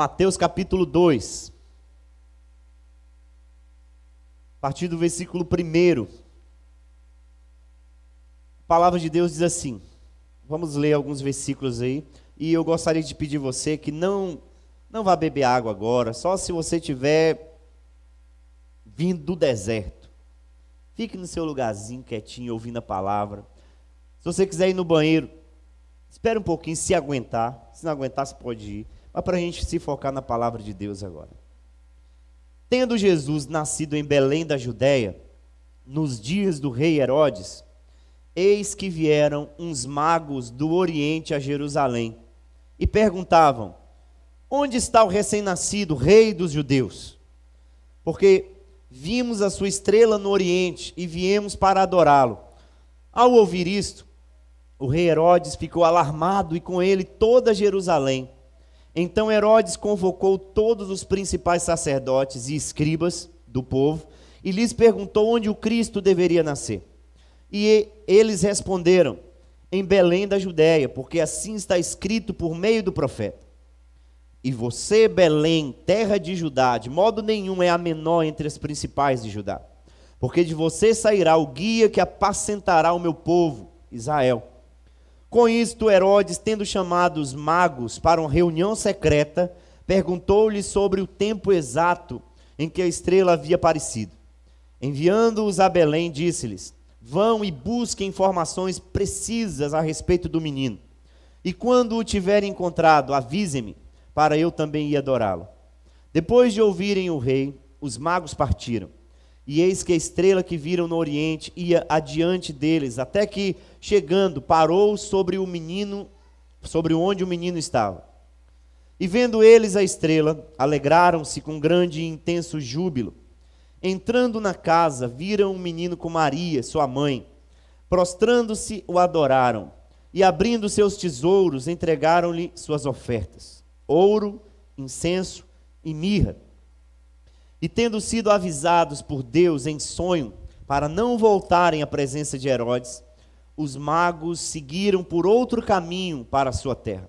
Mateus capítulo 2, a partir do versículo 1. A palavra de Deus diz assim, vamos ler alguns versículos aí, e eu gostaria de pedir você que não vá beber água agora, só se você estiver vindo do deserto. Fique no seu lugarzinho quietinho, ouvindo a palavra. Se você quiser ir no banheiro, espere um pouquinho, se aguentar. Se não aguentar, você pode ir. Mas para a gente se focar na palavra de Deus agora. Tendo Jesus nascido em Belém da Judéia, nos dias do rei Herodes, eis que vieram uns magos do Oriente a Jerusalém, e perguntavam: onde está o recém-nascido rei dos judeus? Porque vimos a sua estrela no Oriente e viemos para adorá-lo. Ao ouvir isto, o rei Herodes ficou alarmado e com ele toda Jerusalém. Então Herodes convocou todos os principais sacerdotes e escribas do povo e lhes perguntou onde o Cristo deveria nascer. E eles responderam: em Belém da Judéia, porque assim está escrito por meio do profeta. E você, Belém, terra de Judá, de modo nenhum é a menor entre as principais de Judá, porque de você sairá o guia que apacentará o meu povo, Israel. Com isto, Herodes, tendo chamado os magos para uma reunião secreta, perguntou-lhes sobre o tempo exato em que a estrela havia aparecido. Enviando-os a Belém, disse-lhes: vão e busquem informações precisas a respeito do menino. E quando o tiverem encontrado, avisem-me, para eu também ir adorá-lo. Depois de ouvirem o rei, os magos partiram. E eis que a estrela que viram no Oriente ia adiante deles, até que, chegando, parou sobre o menino, sobre onde o menino estava. E vendo eles a estrela, alegraram-se com grande e intenso júbilo. Entrando na casa, viram um menino com Maria, sua mãe. Prostrando-se, o adoraram. E abrindo seus tesouros, entregaram-lhe suas ofertas: ouro, incenso e mirra. E tendo sido avisados por Deus em sonho, para não voltarem à presença de Herodes, os magos seguiram por outro caminho para a sua terra.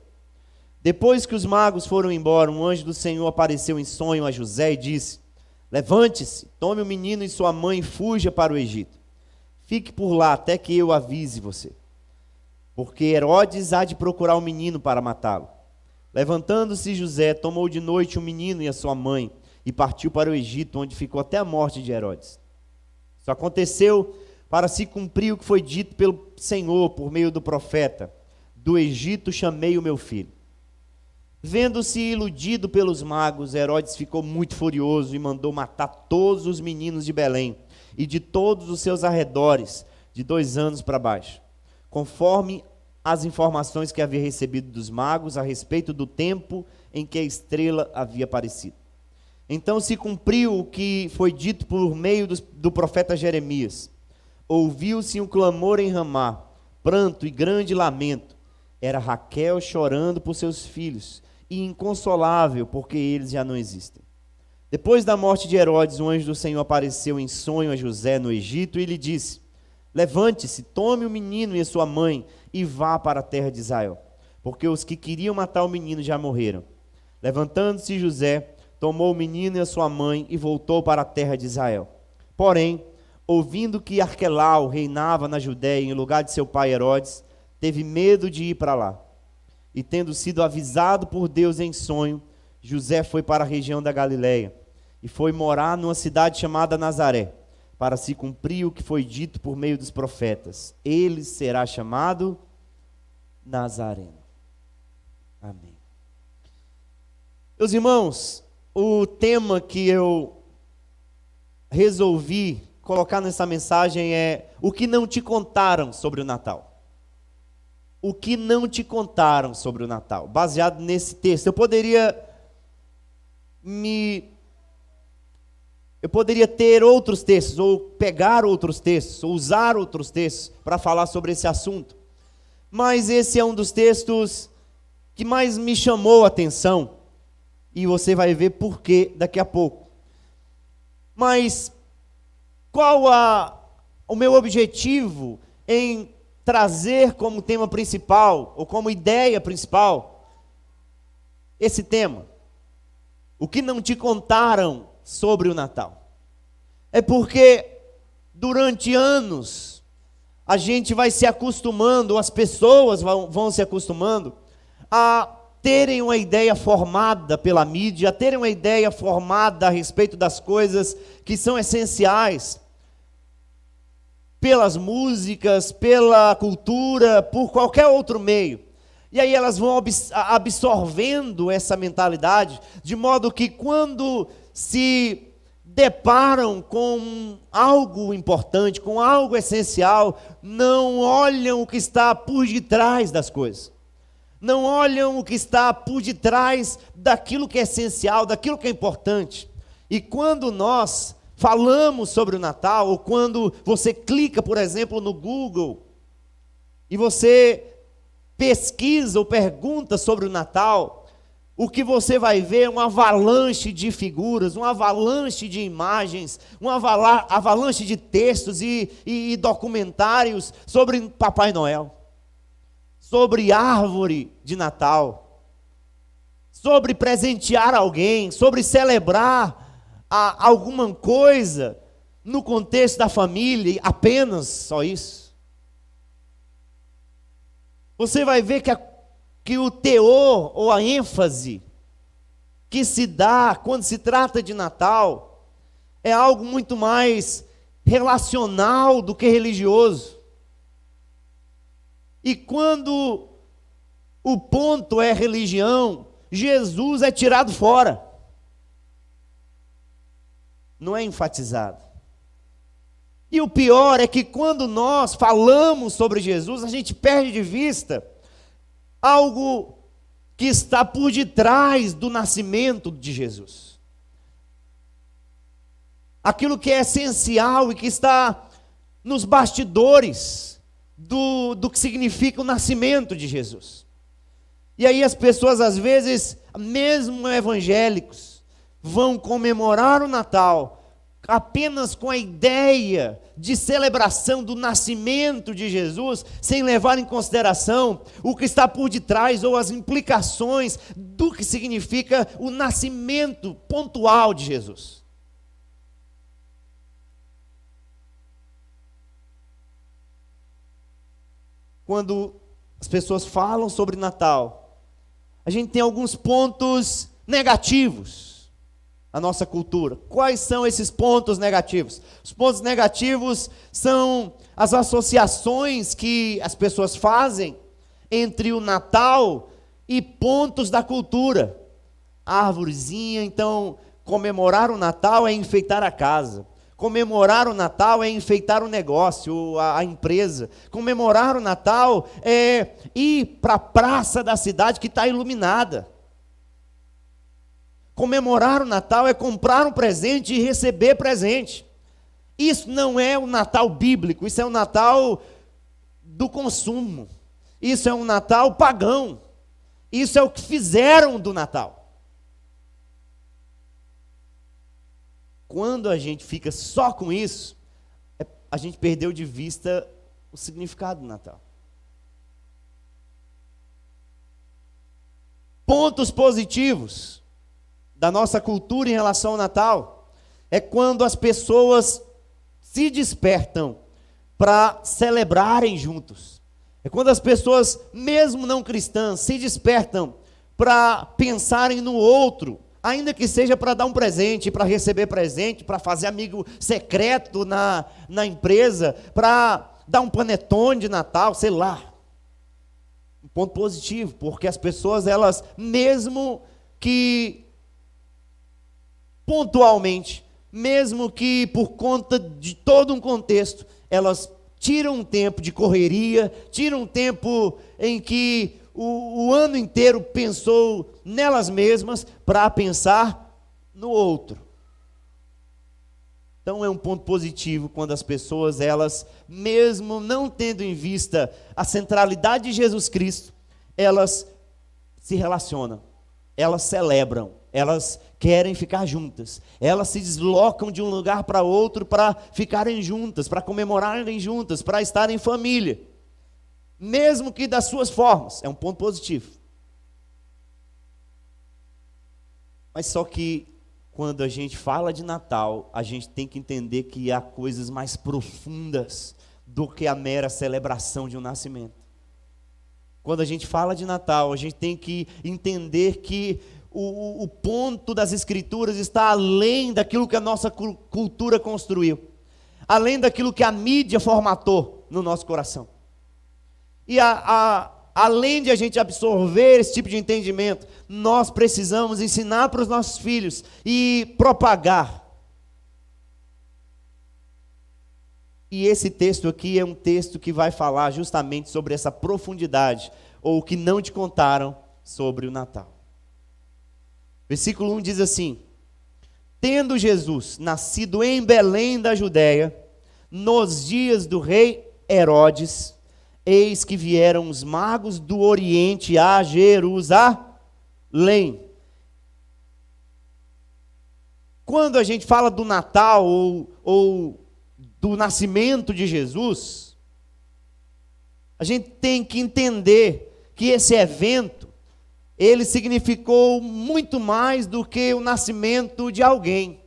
Depois que os magos foram embora, um anjo do Senhor apareceu em sonho a José e disse: levante-se, tome o menino e sua mãe e fuja para o Egito. Fique por lá até que eu avise você, porque Herodes há de procurar o menino para matá-lo. Levantando-se José, tomou de noite o menino e a sua mãe e partiu para o Egito, onde ficou até a morte de Herodes. Isso aconteceu para se cumprir o que foi dito pelo Senhor por meio do profeta: do Egito chamei o meu filho. Vendo-se iludido pelos magos, Herodes ficou muito furioso e mandou matar todos os meninos de Belém e de todos os seus arredores, de 2 anos para baixo, conforme as informações que havia recebido dos magos a respeito do tempo em que a estrela havia aparecido. Então se cumpriu o que foi dito por meio do profeta Jeremias. Ouviu-se um clamor em Ramá, pranto e grande lamento. Era Raquel chorando por seus filhos, e inconsolável, porque eles já não existem. Depois da morte de Herodes, o anjo do Senhor apareceu em sonho a José no Egito e lhe disse: levante-se, tome o menino e a sua mãe e vá para a terra de Israel, porque os que queriam matar o menino já morreram. Levantando-se José, tomou o menino e a sua mãe e voltou para a terra de Israel. Porém, ouvindo que Arquelau reinava na Judéia em lugar de seu pai Herodes, teve medo de ir para lá. E tendo sido avisado por Deus em sonho, José foi para a região da Galileia e foi morar numa cidade chamada Nazaré, para se cumprir o que foi dito por meio dos profetas: ele será chamado Nazareno. Amém. Meus irmãos, o tema que eu resolvi colocar nessa mensagem é: o que não te contaram sobre o Natal. O que não te contaram sobre o Natal, baseado nesse texto. Eu poderia ter outros textos, ou pegar outros textos, ou usar outros textos para falar sobre esse assunto. Mas esse é um dos textos que mais me chamou a atenção, e você vai ver por quê daqui a pouco. Mas qual o meu objetivo em trazer como tema principal, ou como ideia principal, esse tema? O que não te contaram sobre o Natal? É porque durante anos a gente vai se acostumando, as pessoas vão se acostumando a terem uma ideia formada pela mídia, a terem uma ideia formada a respeito das coisas que são essenciais, pelas músicas, pela cultura, por qualquer outro meio. E aí elas vão absorvendo essa mentalidade, de modo que quando se deparam com algo importante, com algo essencial, não olham o que está por detrás das coisas. Não olham o que está por detrás daquilo que é essencial, daquilo que é importante. E quando nós falamos sobre o Natal, ou quando você clica, por exemplo, no Google, e você pesquisa ou pergunta sobre o Natal, o que você vai ver é uma avalanche de figuras, uma avalanche de imagens, uma avalanche de textos e documentários sobre Papai Noel, sobre árvore de Natal, sobre presentear alguém, sobre celebrar alguma coisa no contexto da família, apenas só isso. Você vai ver que o teor ou a ênfase que se dá quando se trata de Natal é algo muito mais relacional do que religioso. E quando o ponto é religião, Jesus é tirado fora. Não é enfatizado. E o pior é que quando nós falamos sobre Jesus, a gente perde de vista algo que está por detrás do nascimento de Jesus. Aquilo que é essencial e que está nos bastidores do que significa o nascimento de Jesus. E aí as pessoas, às vezes, mesmo evangélicos, vão comemorar o Natal apenas com a ideia de celebração do nascimento de Jesus, sem levar em consideração o que está por detrás ou as implicações do que significa o nascimento pontual de Jesus. Quando as pessoas falam sobre Natal, a gente tem alguns pontos negativos a nossa cultura. Quais são esses pontos negativos? Os pontos negativos são as associações que as pessoas fazem entre o Natal e pontos da cultura. A árvorezinha, então, comemorar o Natal é enfeitar a casa. Comemorar o Natal é enfeitar o negócio, a empresa. Comemorar o Natal é ir para a praça da cidade que está iluminada. Comemorar o Natal é comprar um presente e receber presente. Isso não é o Natal bíblico, isso é o Natal do consumo. Isso é um Natal pagão. Isso é o que fizeram do Natal. Quando a gente fica só com isso, a gente perdeu de vista o significado do Natal. Pontos positivos da nossa cultura em relação ao Natal é quando as pessoas se despertam para celebrarem juntos. É quando as pessoas, mesmo não cristãs, se despertam para pensarem no outro, ainda que seja para dar um presente, para receber presente, para fazer amigo secreto na empresa, para dar um panetone de Natal, sei lá. Um ponto positivo, porque as pessoas, elas, mesmo que pontualmente, mesmo que por conta de todo um contexto, elas tiram um tempo de correria, tiram um tempo em que o ano inteiro pensou nelas mesmas para pensar no outro. Então é um ponto positivo quando as pessoas, elas, mesmo não tendo em vista a centralidade de Jesus Cristo, elas se relacionam, elas celebram, elas querem ficar juntas, elas se deslocam de um lugar para outro para ficarem juntas, para comemorarem juntas, para estarem em família, mesmo que das suas formas. É um ponto positivo. Mas só que quando a gente fala de Natal, a gente tem que entender que há coisas mais profundas do que a mera celebração de um nascimento. Quando a gente fala de Natal, a gente tem que entender que o ponto das Escrituras está além daquilo que a nossa cultura construiu, além daquilo que a mídia formatou no nosso coração. E além de a gente absorver esse tipo de entendimento, nós precisamos ensinar para os nossos filhos e propagar. E esse texto aqui é um texto que vai falar justamente sobre essa profundidade, ou o que não te contaram sobre o Natal. Versículo 1 diz assim: tendo Jesus nascido em Belém da Judéia, nos dias do rei Herodes, eis que vieram os magos do Oriente a Jerusalém. Quando a gente fala do Natal ou do nascimento de Jesus, a gente tem que entender que esse evento, ele significou muito mais do que o nascimento de alguém.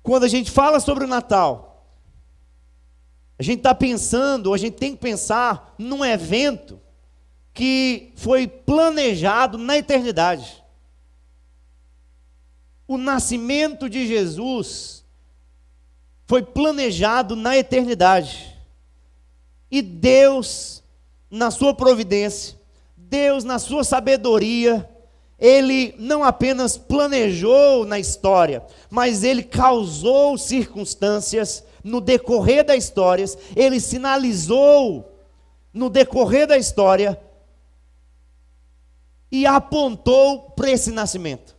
Quando a gente fala sobre o Natal, a gente está pensando, ou a gente tem que pensar num evento que foi planejado na eternidade. O nascimento de Jesus foi planejado na eternidade. E Deus, na sua providência, Deus, na sua sabedoria, Ele não apenas planejou na história, mas Ele causou circunstâncias no decorrer das histórias, Ele sinalizou no decorrer da história e apontou para esse nascimento.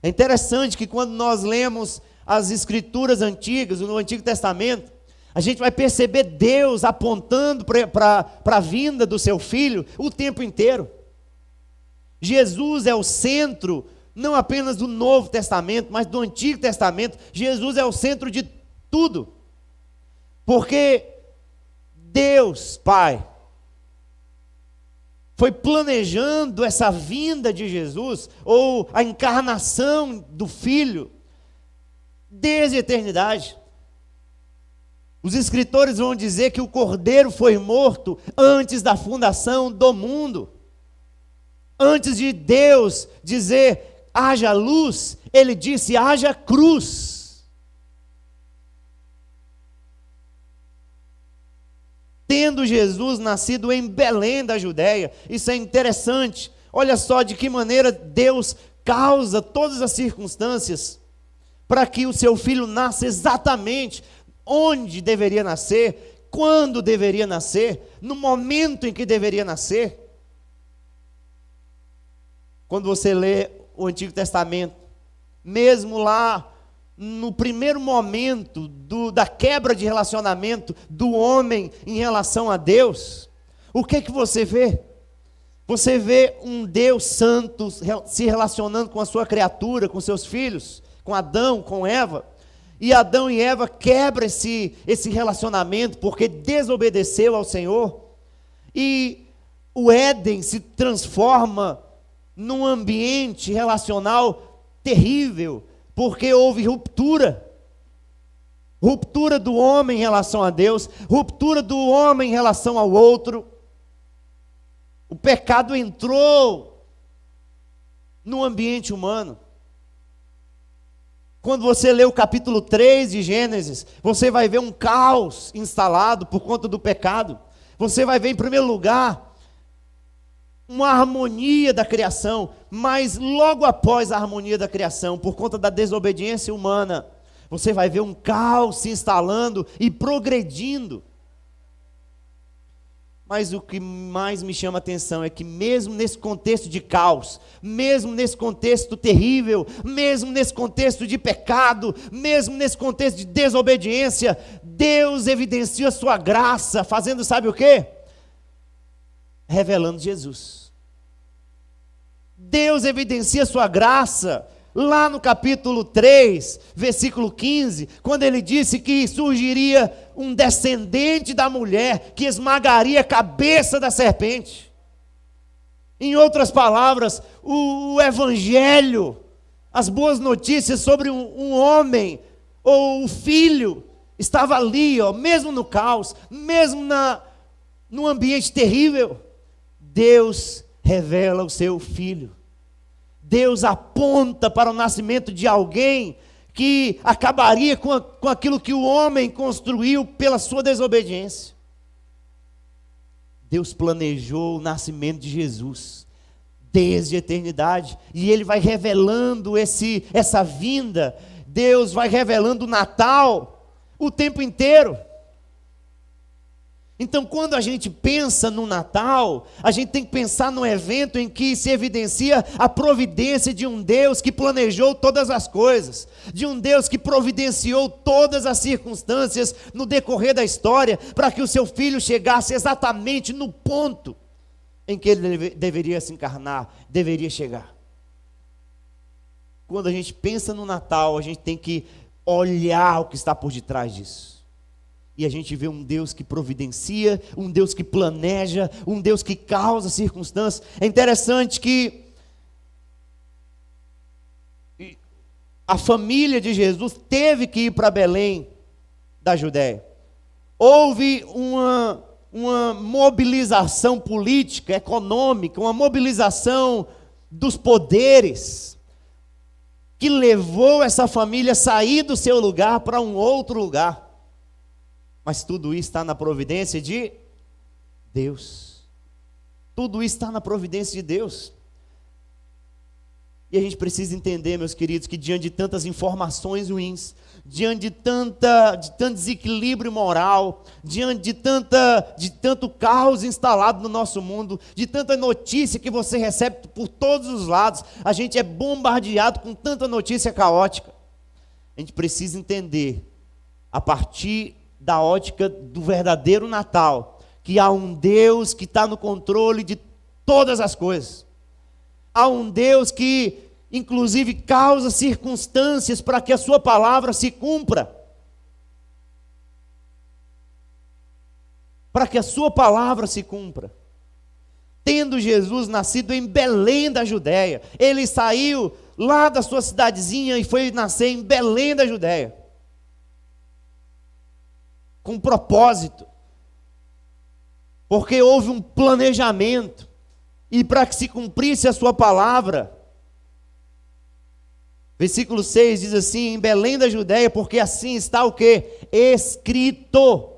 É interessante que quando nós lemos as escrituras antigas, no Antigo Testamento, a gente vai perceber Deus apontando para a vinda do seu Filho o tempo inteiro. Jesus é o centro, não apenas do Novo Testamento, mas do Antigo Testamento. Jesus é o centro de tudo. Porque Deus, Pai, foi planejando essa vinda de Jesus, ou a encarnação do Filho, desde a eternidade. Os escritores vão dizer que o Cordeiro foi morto antes da fundação do mundo. Antes de Deus dizer, haja luz, Ele disse, haja cruz. Tendo Jesus nascido em Belém da Judéia, isso é interessante. Olha só de que maneira Deus causa todas as circunstâncias para que o seu filho nasça exatamente onde deveria nascer, quando deveria nascer, no momento em que deveria nascer. Quando você lê o Antigo Testamento, mesmo lá no primeiro momento da quebra de relacionamento do homem em relação a Deus, o que você vê? Você vê um Deus santo se relacionando com a sua criatura, com seus filhos, com Adão, com Eva, e Adão e Eva quebram esse relacionamento porque desobedeceu ao Senhor, e o Éden se transforma num ambiente relacional terrível, porque houve ruptura do homem em relação a Deus, ruptura do homem em relação ao outro. O pecado entrou no ambiente humano. Quando você lê o capítulo 3 de Gênesis, você vai ver um caos instalado por conta do pecado. Você vai ver, em primeiro lugar, uma harmonia da criação, mas logo após a harmonia da criação, por conta da desobediência humana, você vai ver um caos se instalando e progredindo. Mas o que mais me chama a atenção é que mesmo nesse contexto de caos, mesmo nesse contexto terrível, mesmo nesse contexto de pecado, mesmo nesse contexto de desobediência, Deus evidencia a sua graça, fazendo sabe o quê? Revelando Jesus. Deus evidencia a sua graça lá no capítulo 3, versículo 15, quando ele disse que surgiria um descendente da mulher que esmagaria a cabeça da serpente. Em outras palavras, o evangelho, as boas notícias sobre um homem ou o filho, estava ali, mesmo no caos, mesmo num ambiente terrível. Deus revela o seu filho. Deus aponta para o nascimento de alguém que acabaria com aquilo que o homem construiu pela sua desobediência. Deus planejou o nascimento de Jesus desde a eternidade, e Ele vai revelando essa vinda. Deus vai revelando o Natal o tempo inteiro. Então, quando a gente pensa no Natal, a gente tem que pensar num evento em que se evidencia a providência de um Deus que planejou todas as coisas, de um Deus que providenciou todas as circunstâncias no decorrer da história, para que o seu filho chegasse exatamente no ponto em que ele deveria se encarnar, deveria chegar. Quando a gente pensa no Natal, a gente tem que olhar o que está por detrás disso. E a gente vê um Deus que providencia, um Deus que planeja, um Deus que causa circunstâncias. É interessante que a família de Jesus teve que ir para Belém da Judéia. Houve uma mobilização política, econômica, uma mobilização dos poderes, que levou essa família a sair do seu lugar para um outro lugar. Mas tudo isso está na providência de Deus. Tudo isso está na providência de Deus. E a gente precisa entender, meus queridos, que diante de tantas informações ruins, diante de tanto desequilíbrio moral, diante de tanto caos instalado no nosso mundo, de tanta notícia que você recebe por todos os lados, a gente é bombardeado com tanta notícia caótica. A gente precisa entender, a partir da ótica do verdadeiro Natal, que há um Deus que está no controle de todas as coisas. Há um Deus que, inclusive, causa circunstâncias para que a sua palavra se cumpra. Para que a sua palavra se cumpra. Tendo Jesus nascido em Belém da Judéia, ele saiu lá da sua cidadezinha e foi nascer em Belém da Judéia. Com propósito, porque houve um planejamento, e para que se cumprisse a sua palavra. Versículo 6 diz assim: em Belém da Judéia, porque assim está o quê? Escrito.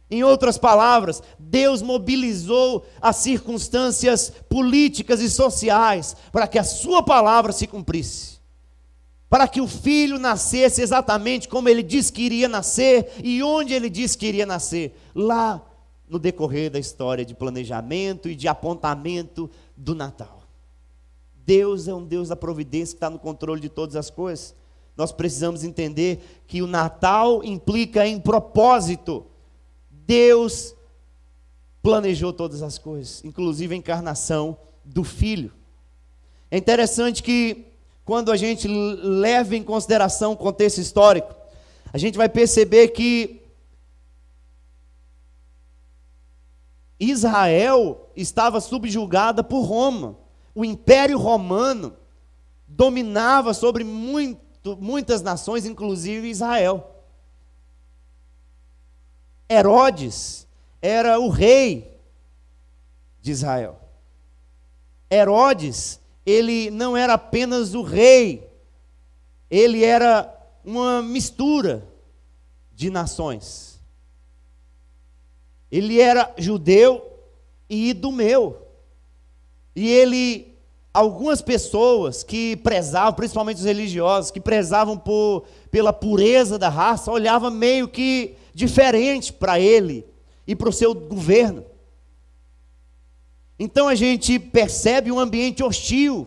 Em outras palavras, Deus mobilizou as circunstâncias políticas e sociais para que a sua palavra se cumprisse. Para que o filho nascesse exatamente como ele disse que iria nascer e onde ele disse que iria nascer. Lá no decorrer da história de planejamento e de apontamento do Natal. Deus é um Deus da providência que está no controle de todas as coisas. Nós precisamos entender que o Natal implica em propósito. Deus planejou todas as coisas, inclusive a encarnação do Filho. É interessante que, quando a gente leva em consideração o contexto histórico, a gente vai perceber que Israel estava subjugada por Roma. O Império Romano dominava sobre muitas nações, inclusive Israel. Herodes era o rei de Israel. Herodes, ele não era apenas o rei, ele era uma mistura de nações. Ele era judeu e idumeu. E algumas pessoas que prezavam, principalmente os religiosos, que prezavam pela pureza da raça, olhavam meio que diferente para ele e para o seu governo. Então a gente percebe um ambiente hostil,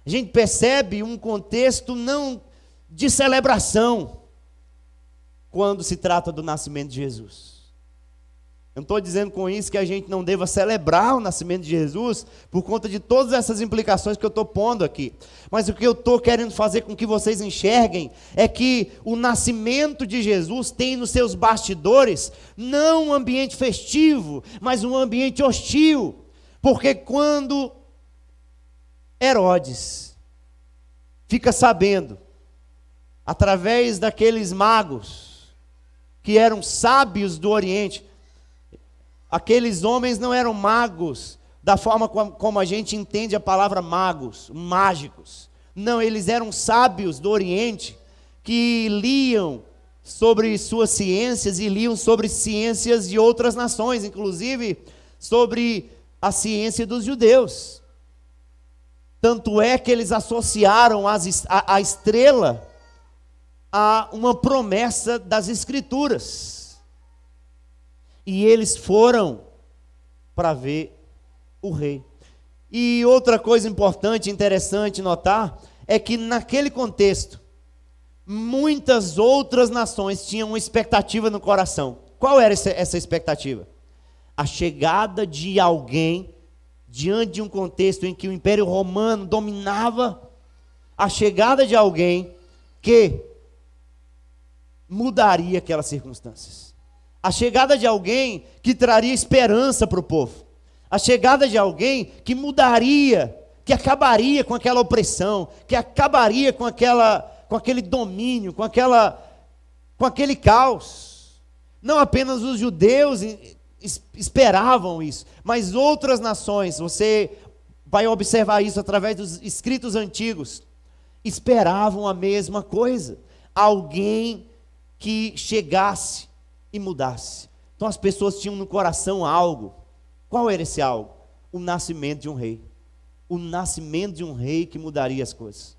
a gente percebe um contexto não de celebração, quando se trata do nascimento de Jesus. Eu não estou dizendo com isso que a gente não deva celebrar o nascimento de Jesus, por conta de todas essas implicações que eu estou pondo aqui. Mas o que eu estou querendo fazer com que vocês enxerguem, é que o nascimento de Jesus tem nos seus bastidores, não um ambiente festivo, mas um ambiente hostil. Porque quando Herodes fica sabendo, através daqueles magos, que eram sábios do Oriente, aqueles homens não eram magos, da forma como a gente entende a palavra magos, mágicos. Não, eles eram sábios do Oriente, que liam sobre suas ciências e liam sobre ciências de outras nações, inclusive sobre a ciência dos judeus. Tanto é que eles associaram a estrela a uma promessa das Escrituras. E eles foram para ver o rei. E outra coisa importante, interessante notar, é que naquele contexto, muitas outras nações tinham uma expectativa no coração. Qual era essa expectativa? A chegada de alguém, diante de um contexto em que o Império Romano dominava, a chegada de alguém que mudaria aquelas circunstâncias. A chegada de alguém que traria esperança para o povo. A chegada de alguém que mudaria, que acabaria com aquela opressão, que acabaria com aquele domínio, com aquele caos. Não apenas os judeus esperavam isso, mas outras nações, você vai observar isso através dos escritos antigos, esperavam a mesma coisa, alguém que chegasse e mudasse. Então as pessoas tinham no coração algo. Qual era esse algo? O nascimento de um rei. O nascimento de um rei que mudaria as coisas.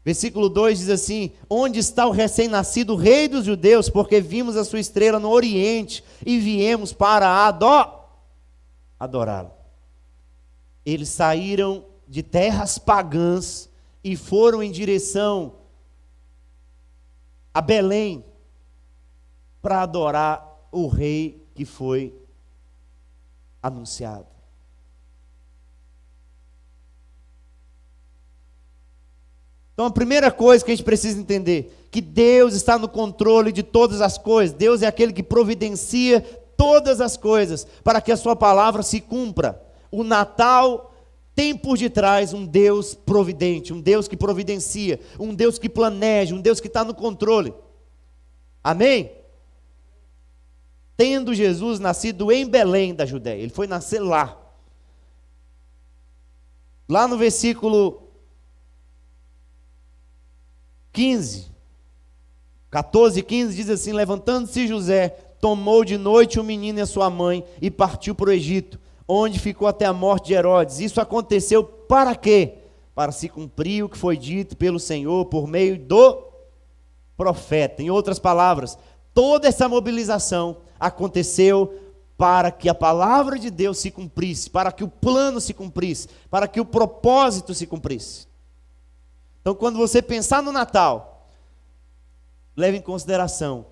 Versículo 2 diz assim: onde está o recém-nascido rei dos judeus? Porque vimos a sua estrela no oriente e viemos para adorá-lo. Eles saíram de terras pagãs e foram em direção a Belém para adorar o rei que foi anunciado. Então a primeira coisa que a gente precisa entender, que Deus está no controle de todas as coisas. Deus é aquele que providencia todas as coisas para que a sua palavra se cumpra. O Natal tem por detrás um Deus providente, um Deus que providencia, um Deus que planeja, um Deus que está no controle. Amém? Tendo Jesus nascido em Belém da Judéia, ele foi nascer lá. Lá no versículo 14 e 15 diz assim: levantando-se José, tomou de noite o menino e a sua mãe e partiu para o Egito, onde ficou até a morte de Herodes. Isso aconteceu para quê? Para se cumprir o que foi dito pelo Senhor por meio do profeta. Em outras palavras, toda essa mobilização aconteceu para que a palavra de Deus se cumprisse, para que o plano se cumprisse, para que o propósito se cumprisse. Então, quando você pensar no Natal, leve em consideração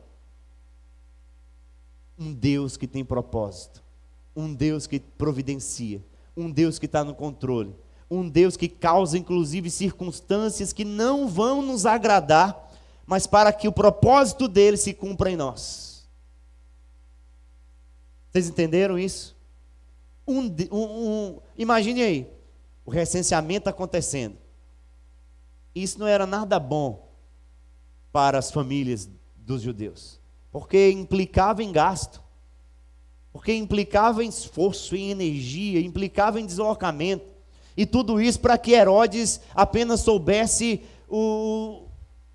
um Deus que tem propósito, um Deus que providencia, um Deus que está no controle, um Deus que causa inclusive circunstâncias que não vão nos agradar, mas para que o propósito dele se cumpra em nós. Vocês entenderam isso? Imagine aí, o recenseamento acontecendo. Isso não era nada bom para as famílias dos judeus, porque implicava em gasto, porque implicava em esforço, em energia, implicava em deslocamento, e tudo isso para que Herodes apenas soubesse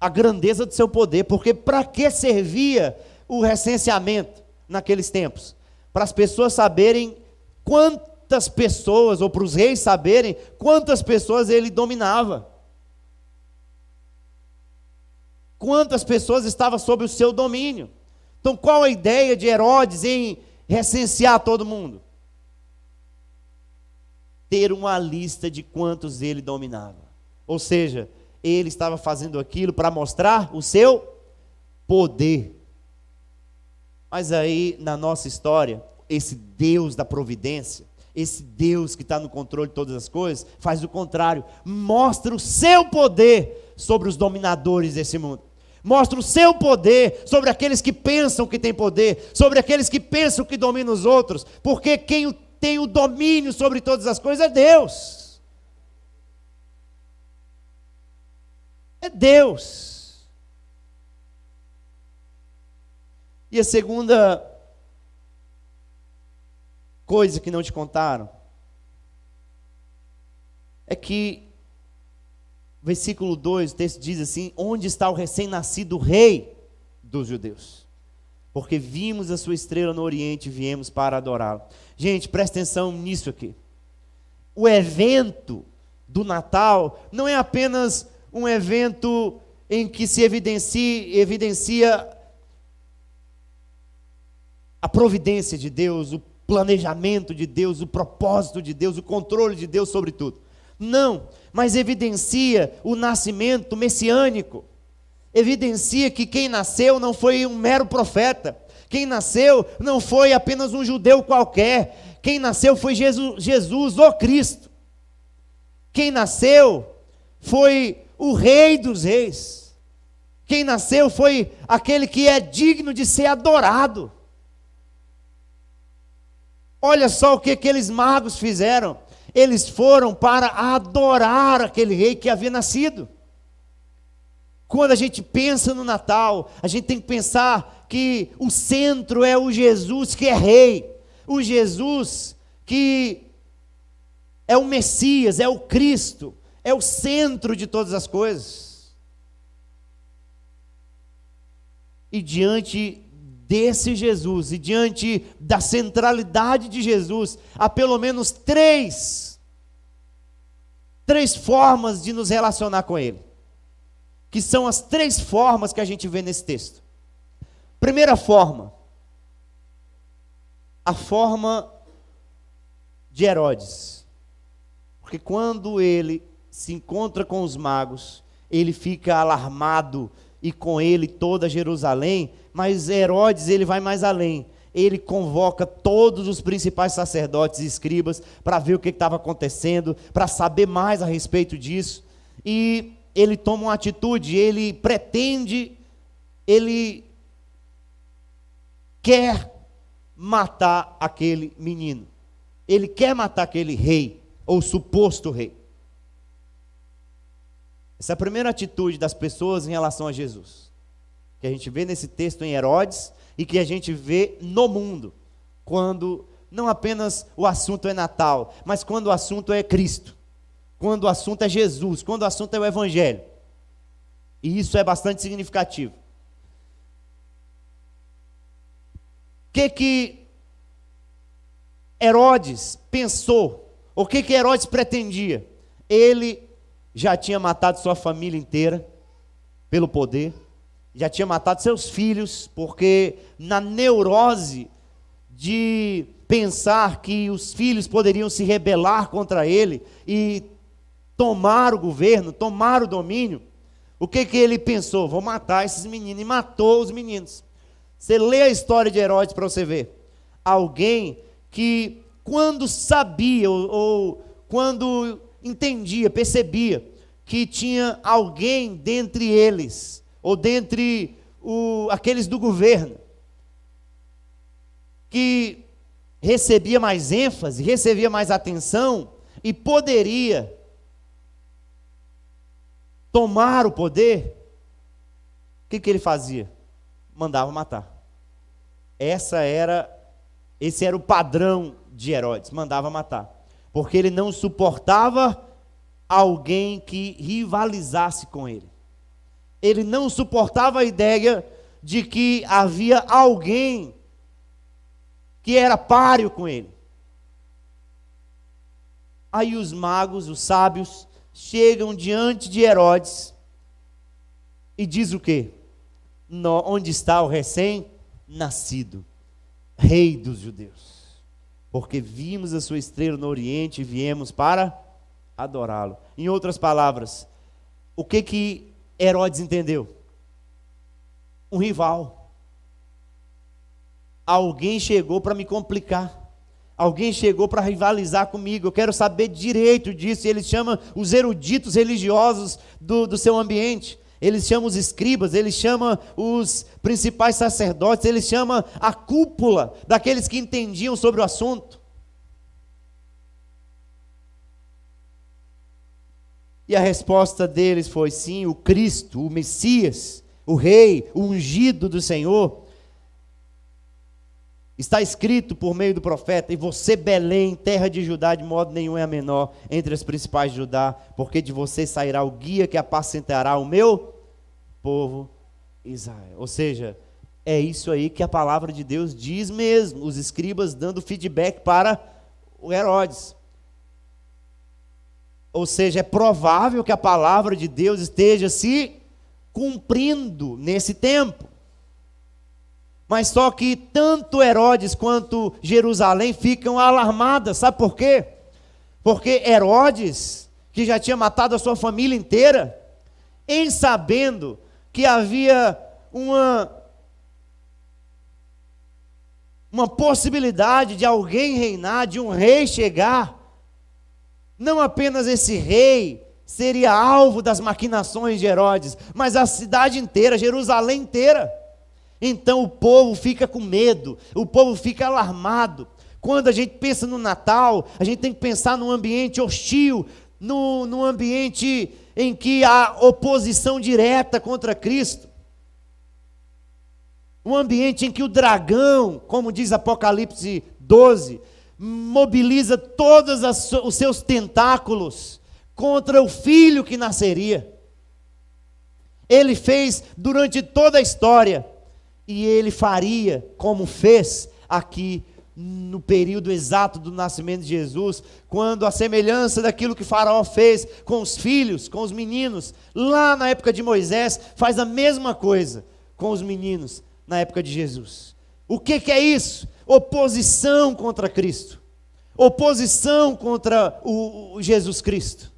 a grandeza do seu poder. Porque para que servia o recenseamento naqueles tempos? Para as pessoas saberem quantas pessoas, ou para os reis saberem quantas pessoas ele dominava, quantas pessoas estavam sob o seu domínio. Então qual a ideia de Herodes em recensear todo mundo? Ter uma lista de quantos ele dominava. Ou seja, ele estava fazendo aquilo para mostrar o seu poder. Mas aí, na nossa história, esse Deus da providência, esse Deus que está no controle de todas as coisas, faz o contrário, mostra o seu poder sobre os dominadores desse mundo. Mostra o seu poder sobre aqueles que pensam que têm poder, sobre aqueles que pensam que dominam os outros, porque quem tem o domínio sobre todas as coisas é Deus. É Deus. E a segunda coisa que não te contaram é que, versículo 2, o texto diz assim: onde está o recém-nascido rei dos judeus? Porque vimos a sua estrela no Oriente e viemos para adorá-lo. Gente, presta atenção nisso aqui. O evento do Natal não é apenas um evento em que se evidencia a providência de Deus, o planejamento de Deus, o propósito de Deus, o controle de Deus sobre tudo. Não, mas evidencia o nascimento messiânico. Evidencia que quem nasceu não foi um mero profeta. Quem nasceu não foi apenas um judeu qualquer. Quem nasceu foi Jesus, o Cristo. Quem nasceu foi o Rei dos Reis. Quem nasceu foi aquele que é digno de ser adorado. Olha só o que aqueles magos fizeram. Eles foram para adorar aquele rei que havia nascido. Quando a gente pensa no Natal, a gente tem que pensar que o centro é o Jesus que é rei. O Jesus que é o Messias, é o Cristo, é o centro de todas as coisas. E diante desse Jesus, e diante da centralidade de Jesus, há pelo menos três formas de nos relacionar com Ele, que são as três formas que a gente vê nesse texto. Primeira forma, a forma de Herodes, porque quando ele se encontra com os magos, ele fica alarmado, e com ele toda Jerusalém. Mas Herodes, ele vai mais além. Ele convoca todos os principais sacerdotes e escribas para ver o que estava acontecendo, para saber mais a respeito disso. E ele toma uma atitude, ele quer matar aquele menino. Ele quer matar aquele rei, ou suposto rei. Essa é a primeira atitude das pessoas em relação a Jesus, que a gente vê nesse texto em Herodes e que a gente vê no mundo, quando não apenas o assunto é Natal, mas quando o assunto é Cristo, quando o assunto é Jesus, quando o assunto é o Evangelho. E isso é bastante significativo. O que Herodes pensou? O que Herodes pretendia? Ele já tinha matado sua família inteira pelo poder, já tinha matado seus filhos, porque na neurose de pensar que os filhos poderiam se rebelar contra ele e tomar o governo, tomar o domínio, o que ele pensou? Vou matar esses meninos, e matou os meninos. Você lê a história de Herodes para você ver. Alguém que quando sabia, ou quando entendia, percebia que tinha alguém dentre eles, ou dentre aqueles do governo, que recebia mais ênfase, recebia mais atenção, e poderia tomar o poder, o que ele fazia? Mandava matar. Esse era o padrão de Herodes, mandava matar, porque ele não suportava alguém que rivalizasse com ele. Ele não suportava a ideia de que havia alguém que era páreo com ele. Aí os magos, os sábios, chegam diante de Herodes e diz o quê? Onde está o recém-nascido, rei dos judeus? Porque vimos a sua estrela no Oriente e viemos para adorá-lo. Em outras palavras, o que Herodes entendeu? Um rival. Alguém chegou para me complicar. Alguém chegou para rivalizar comigo. Eu quero saber direito disso. E ele chama os eruditos religiosos do seu ambiente. Ele chama os escribas, ele chama os principais sacerdotes, ele chama a cúpula daqueles que entendiam sobre o assunto. E a resposta deles foi sim, o Cristo, o Messias, o Rei, o ungido do Senhor. Está escrito por meio do profeta: e você, Belém, terra de Judá, de modo nenhum é a menor entre as principais de Judá, porque de você sairá o guia que apacentará o meu povo Israel. Ou seja, é isso aí que a palavra de Deus diz mesmo, os escribas dando feedback para o Herodes. Ou seja, é provável que a palavra de Deus esteja se cumprindo nesse tempo. Mas só que tanto Herodes quanto Jerusalém ficam alarmadas. Sabe por quê? Porque Herodes, que já tinha matado a sua família inteira, em sabendo que havia uma possibilidade de alguém reinar, de um rei chegar, não apenas esse rei seria alvo das maquinações de Herodes, mas a cidade inteira, Jerusalém inteira. Então o povo fica com medo, o povo fica alarmado. Quando a gente pensa no Natal, a gente tem que pensar num ambiente hostil, num ambiente em que há oposição direta contra Cristo. Um ambiente em que o dragão, como diz Apocalipse 12, mobiliza todos os seus tentáculos contra o filho que nasceria. Ele fez durante toda a história, e ele faria como fez aqui no período exato do nascimento de Jesus, quando a semelhança daquilo que Faraó fez com os filhos, com os meninos, lá na época de Moisés, faz a mesma coisa com os meninos na época de Jesus. O que é isso? Oposição contra Cristo, oposição contra o Jesus Cristo.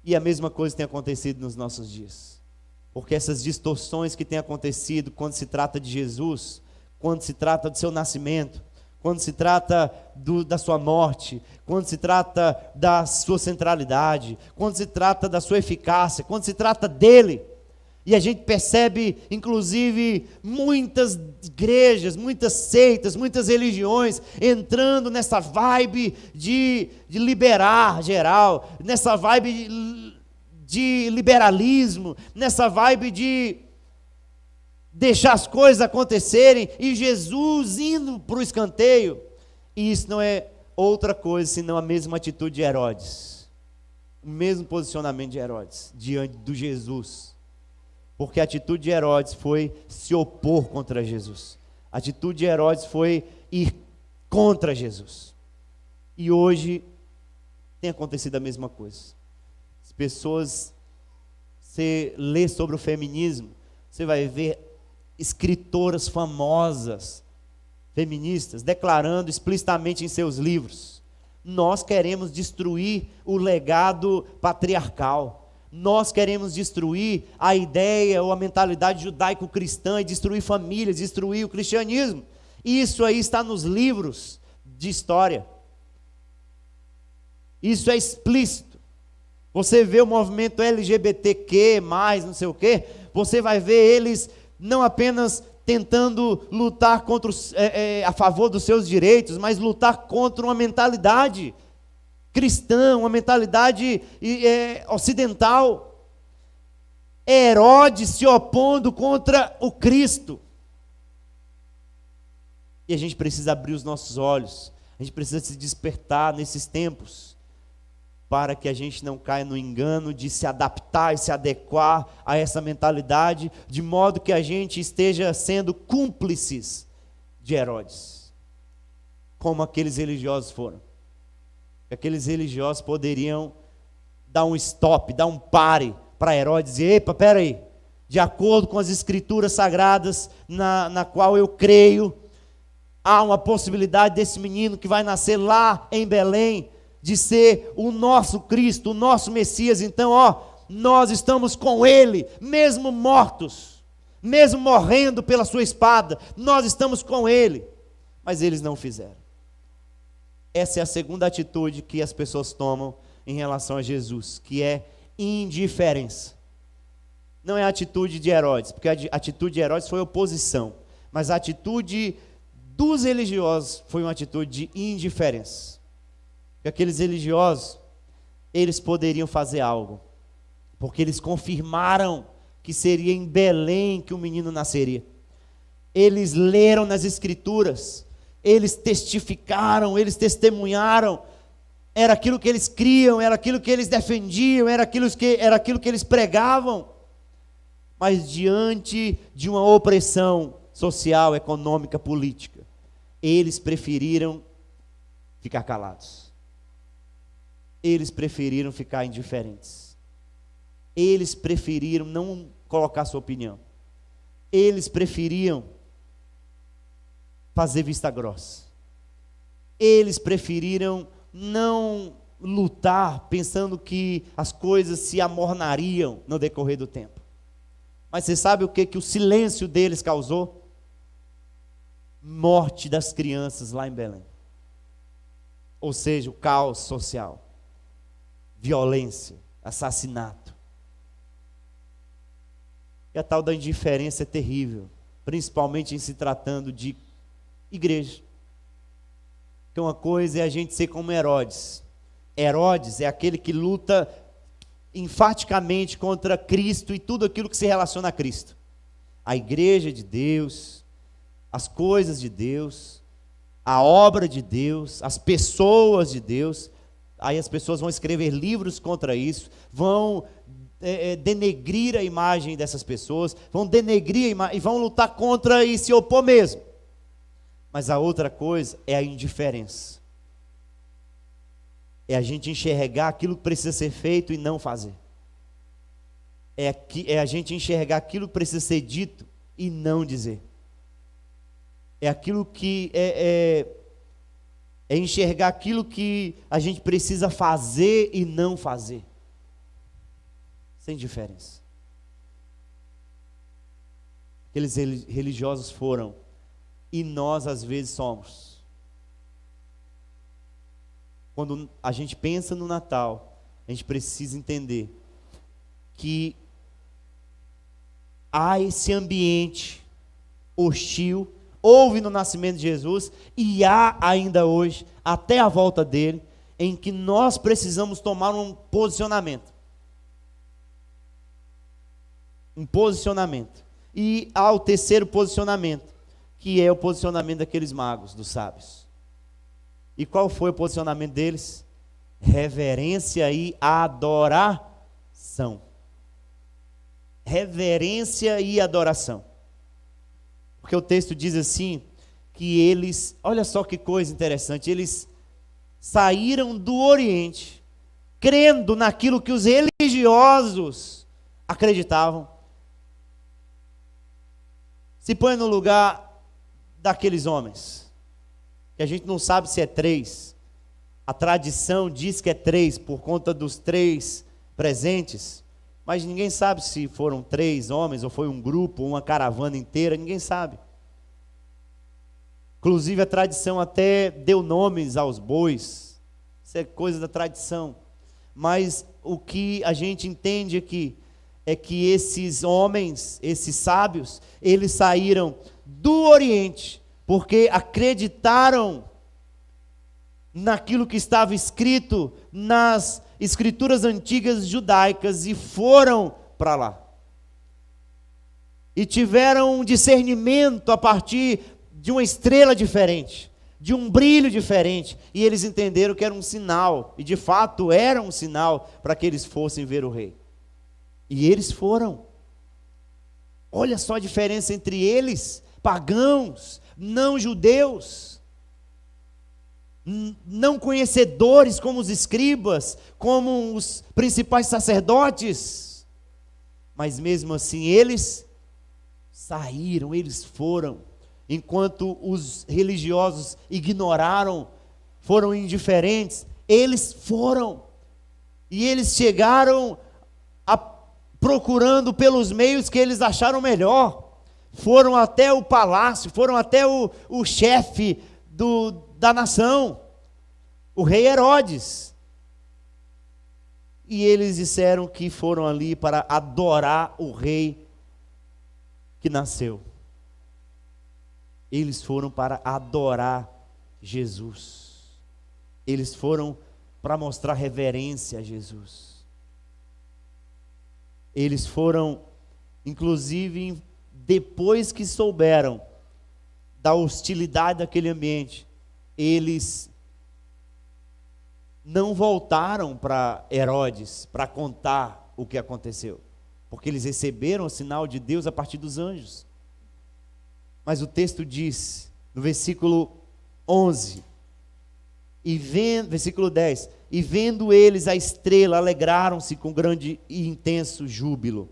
E a mesma coisa tem acontecido nos nossos dias, porque essas distorções que têm acontecido quando se trata de Jesus, quando se trata do seu nascimento, quando se trata da sua morte, quando se trata da sua centralidade, quando se trata da sua eficácia, quando se trata dele. E a gente percebe, inclusive, muitas igrejas, muitas seitas, muitas religiões entrando nessa vibe de liberar geral, nessa vibe de liberalismo, nessa vibe de deixar as coisas acontecerem, e Jesus indo para o escanteio. E isso não é outra coisa senão a mesma atitude de Herodes, o mesmo posicionamento de Herodes diante do Jesus. Porque a atitude de Herodes foi se opor contra Jesus. A atitude de Herodes foi ir contra Jesus. E hoje tem acontecido a mesma coisa. As pessoas, você lê sobre o feminismo, você vai ver escritoras famosas, feministas, declarando explicitamente em seus livros: nós queremos destruir o legado patriarcal. Nós queremos destruir a ideia ou a mentalidade judaico-cristã e destruir famílias, destruir o cristianismo. Isso aí está nos livros de história. Isso é explícito. Você vê o movimento LGBTQ+, não sei o quê, você vai ver eles não apenas tentando lutar a favor dos seus direitos, mas lutar contra uma mentalidade cristã, uma mentalidade ocidental. Herodes se opondo contra o Cristo. E a gente precisa abrir os nossos olhos, a gente precisa se despertar nesses tempos, para que a gente não caia no engano de se adaptar e se adequar a essa mentalidade, de modo que a gente esteja sendo cúmplices de Herodes, como aqueles religiosos foram. Aqueles religiosos poderiam dar um stop, dar um pare para Herodes e dizer: epa, peraí, de acordo com as escrituras sagradas na qual eu creio, há uma possibilidade desse menino que vai nascer lá em Belém, de ser o nosso Cristo, o nosso Messias. Então, nós estamos com ele, mesmo mortos, mesmo morrendo pela sua espada, nós estamos com ele. Mas eles não fizeram. Essa é a segunda atitude que as pessoas tomam em relação a Jesus, que é indiferença. Não é a atitude de Herodes, porque a atitude de Herodes foi oposição, mas a atitude dos religiosos foi uma atitude de indiferença. Porque aqueles religiosos, eles poderiam fazer algo, porque eles confirmaram que seria em Belém que o menino nasceria. Eles leram nas Escrituras, eles testificaram, eles testemunharam, era aquilo que eles criam, era aquilo que eles defendiam, era aquilo que eles pregavam. Mas diante de uma opressão social, econômica, política, eles preferiram ficar calados. Eles preferiram ficar indiferentes. Eles preferiram não colocar sua opinião. Eles preferiam fazer vista grossa. Eles preferiram não lutar, pensando que as coisas se amornariam no decorrer do tempo. Mas você sabe o que o silêncio deles causou? Morte das crianças lá em Belém. Ou seja, o caos social, violência, assassinato. E a tal da indiferença é terrível, principalmente em se tratando de igreja. Porque uma coisa é a gente ser como Herodes. Herodes é aquele que luta enfaticamente contra Cristo e tudo aquilo que se relaciona a Cristo. A igreja de Deus, as coisas de Deus, a obra de Deus, as pessoas de Deus. Aí as pessoas vão escrever livros contra isso, vão denegrir a imagem dessas pessoas, vão denegrir a imagem e vão lutar contra e se opor mesmo. Mas a outra coisa é a indiferença. É a gente enxergar aquilo que precisa ser feito e não fazer. É a gente enxergar aquilo que precisa ser dito e não dizer. É aquilo que é enxergar aquilo que a gente precisa fazer e não fazer. Sem diferença. Aqueles religiosos foram, e nós às vezes somos. Quando a gente pensa no Natal, a gente precisa entender que há esse ambiente hostil, houve no nascimento de Jesus e há ainda hoje, até a volta dele, em que nós precisamos tomar um posicionamento. Um posicionamento. E há o terceiro posicionamento, que é o posicionamento daqueles magos, dos sábios. E qual foi o posicionamento deles? Reverência e adoração. Reverência e adoração. Porque o texto diz assim, que eles, olha só que coisa interessante, eles saíram do Oriente, crendo naquilo que os religiosos acreditavam. Se põe no lugar daqueles homens, que a gente não sabe se é 3, a tradição diz que é 3, por conta dos 3 presentes, mas ninguém sabe se foram 3 homens, ou foi um grupo, uma caravana inteira, ninguém sabe. Inclusive a tradição até deu nomes aos bois, isso é coisa da tradição, mas o que a gente entende aqui, é que esses homens, esses sábios, eles saíram do Oriente, porque acreditaram naquilo que estava escrito nas escrituras antigas judaicas e foram para lá. E tiveram um discernimento a partir de uma estrela diferente, de um brilho diferente, e eles entenderam que era um sinal, e de fato era um sinal para que eles fossem ver o rei. E eles foram. Olha só a diferença entre eles, pagãos, não judeus, não conhecedores como os escribas, como os principais sacerdotes. Mas mesmo assim eles saíram, eles foram. Enquanto os religiosos ignoraram, foram indiferentes, eles foram. E eles chegaram procurando pelos meios que eles acharam melhor, foram até o palácio, foram até o chefe da nação, o rei Herodes, E eles disseram que foram ali para adorar o rei que nasceu. Eles foram para adorar Jesus. Eles foram para mostrar reverência a Jesus. Eles foram, inclusive, depois que souberam da hostilidade daquele ambiente, eles não voltaram para Herodes para contar o que aconteceu, porque eles receberam o sinal de Deus a partir dos anjos. Mas o texto diz, no versículo 11, versículo 10, e vendo eles a estrela, alegraram-se com grande e intenso júbilo.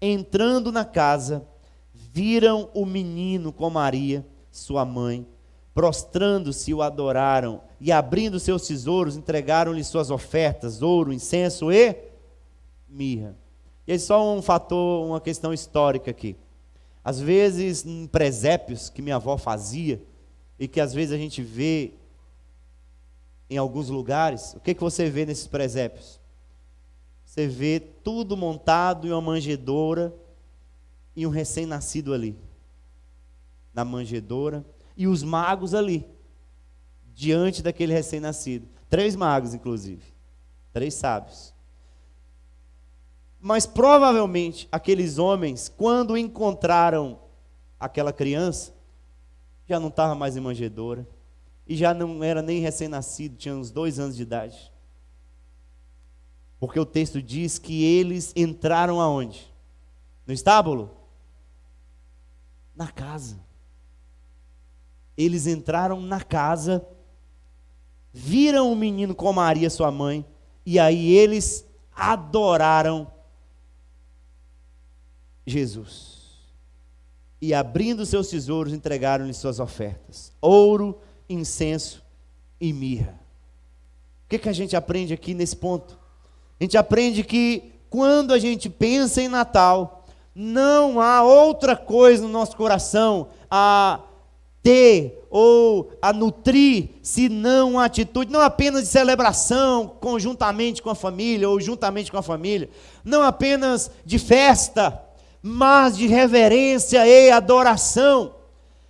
Entrando na casa, viram o menino com Maria, sua mãe, prostrando-se o adoraram, e abrindo seus tesouros, entregaram-lhe suas ofertas, ouro, incenso e mirra. E aí só um fator, uma questão histórica aqui. Às vezes, em presépios que minha avó fazia, e que às vezes a gente vê em alguns lugares, o que você vê nesses presépios? Você vê tudo montado em uma manjedoura, e um recém-nascido ali, na manjedoura, e os magos ali, diante daquele recém-nascido. 3 magos, inclusive, 3 sábios. Mas provavelmente aqueles homens, quando encontraram aquela criança, já não estava mais em manjedoura, e já não era nem recém-nascido, tinha uns 2 anos de idade. Porque o texto diz que eles entraram aonde? No estábulo? Na casa. Eles entraram na casa, viram o menino com Maria, sua mãe, e aí eles adoraram Jesus. E abrindo seus tesouros, entregaram-lhe suas ofertas: ouro, incenso e mirra. O que a gente aprende aqui nesse ponto? A gente aprende que quando a gente pensa em Natal, não há outra coisa no nosso coração a ter ou a nutrir, senão uma atitude não apenas de celebração conjuntamente com a família ou juntamente com a família, não apenas de festa, mas de reverência e adoração,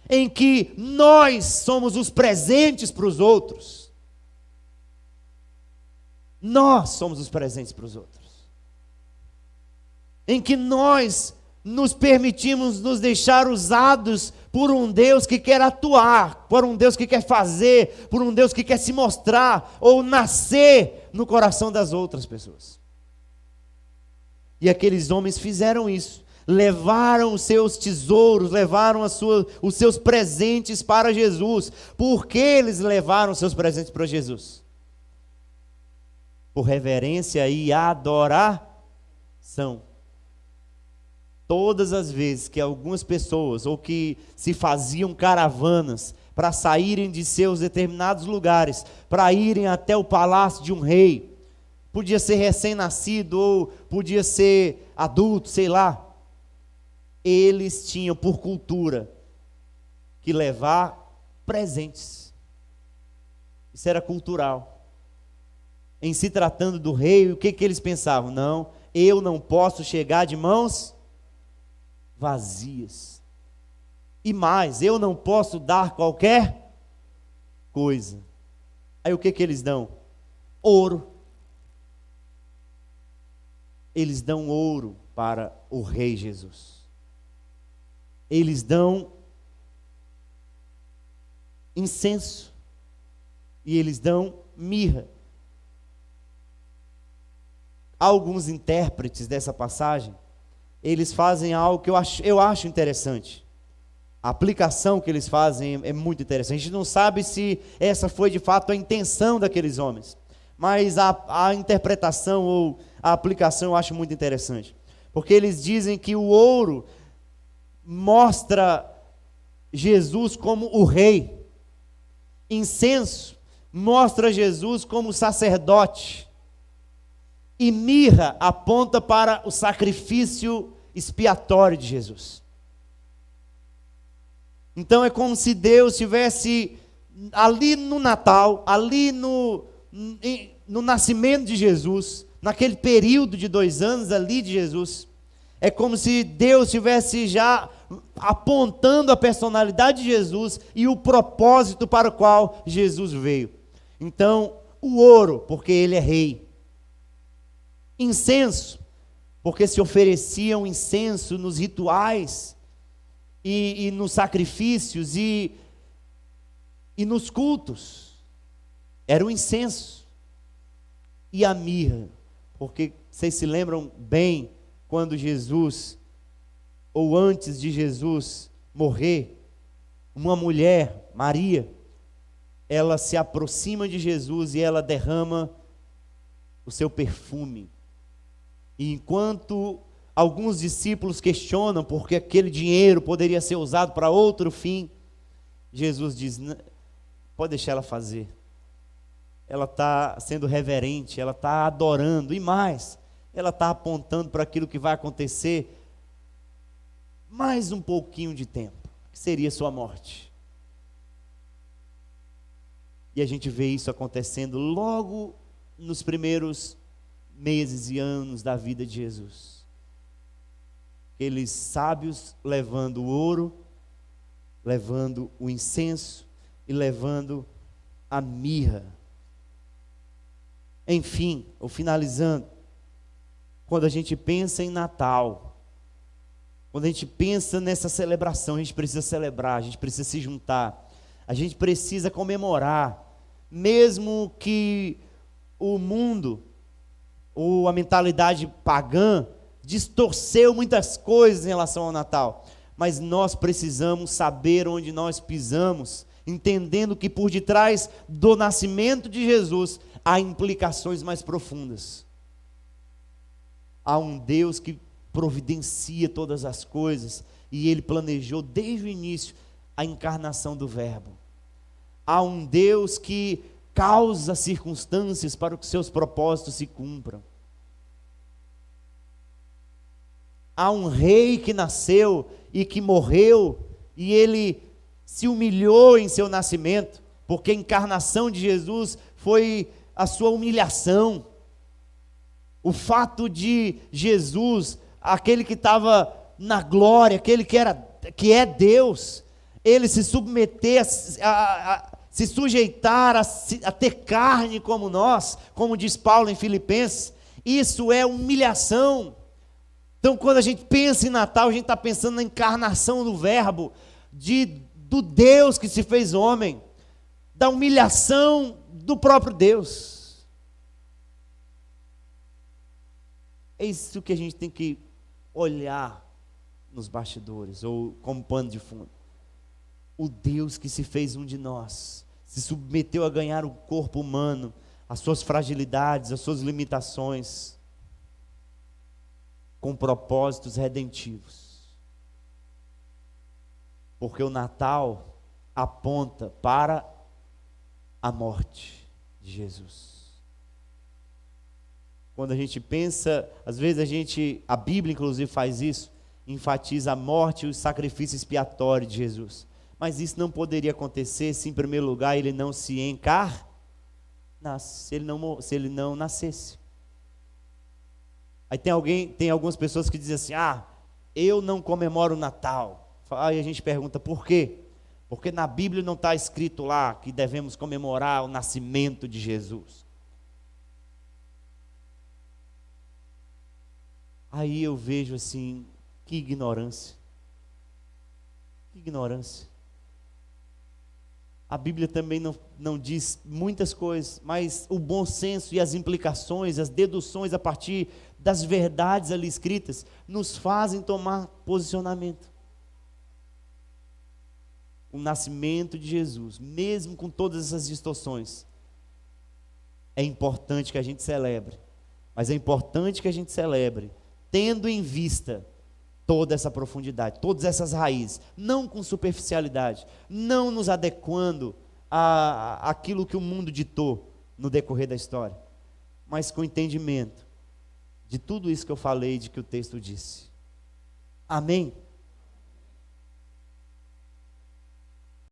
em que nós somos os presentes para os outros. Nós somos os presentes para os outros. Em que nós nos permitimos nos deixar usados por um Deus que quer atuar, por um Deus que quer fazer, por um Deus que quer se mostrar ou nascer no coração das outras pessoas. E aqueles homens fizeram isso. Levaram os seus tesouros, levaram os seus presentes para Jesus. Por que eles levaram os seus presentes para Jesus? Por reverência e adoração. Todas as vezes que algumas pessoas, ou que se faziam caravanas, para saírem de seus determinados lugares, para irem até o palácio de um rei, podia ser recém-nascido, ou podia ser adulto, sei lá, eles tinham por cultura que levar presentes. Isso era cultural. Em se tratando do rei, o que eles pensavam? Não, eu não posso chegar de mãos vazias. E mais, eu não posso dar qualquer coisa. Aí o que eles dão? Ouro. Eles dão ouro para o rei Jesus. Eles dão incenso. E eles dão mirra. Alguns intérpretes dessa passagem, eles fazem algo que eu acho interessante. A aplicação que eles fazem é muito interessante. A gente não sabe se essa foi de fato a intenção daqueles homens, mas a interpretação ou a aplicação eu acho muito interessante. Porque eles dizem que o ouro mostra Jesus como o rei. Incenso mostra Jesus como sacerdote. E mirra aponta para o sacrifício expiatório de Jesus. Então é como se Deus estivesse ali no Natal, ali no nascimento de Jesus, naquele período de 2 anos ali de Jesus. É como se Deus estivesse já apontando a personalidade de Jesus e o propósito para o qual Jesus veio. Então, o ouro, porque ele é rei. Incenso, porque se ofereciam incenso nos rituais e nos sacrifícios e nos cultos. Era o incenso. E a mirra, porque vocês se lembram bem quando Jesus, ou antes de Jesus morrer, uma mulher, Maria, ela se aproxima de Jesus e ela derrama o seu perfume. E enquanto alguns discípulos questionam porque aquele dinheiro poderia ser usado para outro fim, Jesus diz: pode deixar ela fazer. Ela está sendo reverente, ela está adorando, e mais, ela está apontando para aquilo que vai acontecer mais um pouquinho de tempo, que seria sua morte. E a gente vê isso acontecendo logo nos primeiros meses e anos da vida de Jesus. Aqueles sábios levando o ouro, levando o incenso e levando a mirra. Enfim, ou finalizando, quando a gente pensa em Natal, quando a gente pensa nessa celebração, a gente precisa celebrar, a gente precisa se juntar, a gente precisa comemorar, mesmo que o mundo, ou a mentalidade pagã, distorceu muitas coisas em relação ao Natal, mas nós precisamos saber onde nós pisamos, entendendo que por detrás do nascimento de Jesus, há implicações mais profundas. Há um Deus que providencia todas as coisas, e Ele planejou desde o início a encarnação do Verbo. Há um Deus que causa circunstâncias para que seus propósitos se cumpram. Há um rei que nasceu e que morreu, e ele se humilhou em seu nascimento, porque a encarnação de Jesus foi a sua humilhação. O fato de Jesus, aquele que estava na glória, aquele que é Deus, ele se submeter, se sujeitar, a ter carne como nós, como diz Paulo em Filipenses, isso é humilhação. Então, quando a gente pensa em Natal, a gente está pensando na encarnação do Verbo, do Deus que se fez homem, da humilhação do próprio Deus. É isso que a gente tem que olhar nos bastidores, ou como pano de fundo. O Deus que se fez um de nós, se submeteu a ganhar o corpo humano, as suas fragilidades, as suas limitações, com propósitos redentivos. Porque o Natal aponta para a morte de Jesus. Quando a gente pensa, às vezes a Bíblia inclusive faz isso, enfatiza a morte e o sacrifício expiatório de Jesus. Mas isso não poderia acontecer se, em primeiro lugar, ele não se encarnasse, se ele não nascesse. Aí tem algumas pessoas que dizem assim: eu não comemoro o Natal. Aí a gente pergunta por quê? Porque na Bíblia não está escrito lá que devemos comemorar o nascimento de Jesus. Aí eu vejo assim, que ignorância. Que ignorância. A Bíblia também não diz muitas coisas, mas o bom senso e as implicações, as deduções a partir das verdades ali escritas, nos fazem tomar posicionamento. O nascimento de Jesus, mesmo com todas essas distorções, é importante que a gente celebre, mas é importante que a gente celebre tendo em vista toda essa profundidade, todas essas raízes, não com superficialidade, não nos adequando àquilo que o mundo ditou no decorrer da história, mas com entendimento de tudo isso que eu falei, de que o texto disse. Amém?